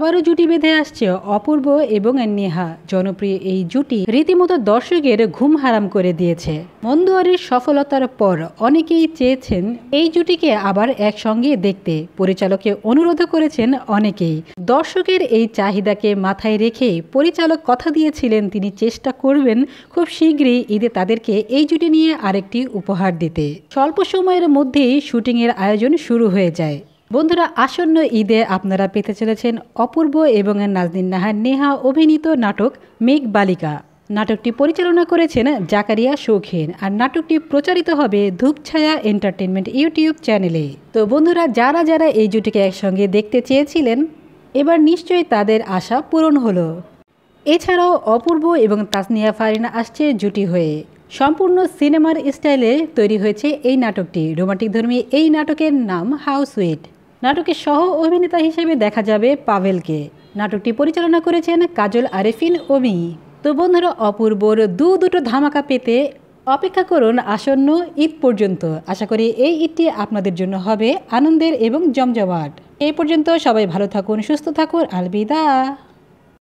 আবারও জুটি বেঁধে আসছে অপূর্ব এবং নেহা। জনপ্রিয় এই জুটি রীতিমতো দর্শকের ঘুম হারাম করে দিয়েছে। মন্দুয়ারির সফলতার পর অনেকেই চেয়েছেন এই জুটিকে আবার একসঙ্গে দেখতে। পরিচালককে অনুরোধ করেছেন অনেকেই। দর্শকের এই চাহিদাকে মাথায় রেখে পরিচালক কথা দিয়েছিলেন তিনি চেষ্টা করবেন খুব শীঘ্রই ঈদে তাদেরকে এই জুটি নিয়ে আরেকটি উপহার দিতে। স্বল্প সময়ের মধ্যেই শুটিংয়ের আয়োজন শুরু হয়ে যায়। বন্ধুরা, আসন্ন ঈদে আপনারা পেতে চলেছেন অপূর্ব এবং নাজনীন নাহার নেহা অভিনীত নাটক মেঘবালিকা। নাটকটি পরিচালনা করেছেন জাকারিয়া শৌখিন আর নাটকটি প্রচারিত হবে ধূপছায়া এন্টারটেনমেন্ট ইউটিউব চ্যানেলে। তো বন্ধুরা, যারা যারা এই জুটিকে একসঙ্গে দেখতে চেয়েছিলেন এবার নিশ্চয়ই তাদের আশা পূরণ হলো। এছাড়াও অপূর্ব এবং তাসনিয়া ফারিন আসছে জুটি হয়ে। সম্পূর্ণ সিনেমার স্টাইলে তৈরি হয়েছে এই নাটকটি। রোমান্টিক ধর্মী এই নাটকের নাম হাউ সুইট। নাটকের সহ অভিনেতা হিসেবে দেখা যাবে পাভেলকে। নাটকটি পরিচালনা করেছেন কাজল আরেফিন ওমি। তো বন্ধুরা, অপূর্বর দুটো ধামাকা পেতে অপেক্ষা করুন আসন্ন ঈদ পর্যন্ত। আশা করি এই ঈদটি আপনাদের জন্য হবে আনন্দের এবং জমজমাট। এই পর্যন্ত সবাই ভালো থাকুন, সুস্থ থাকুন। আলবিদা।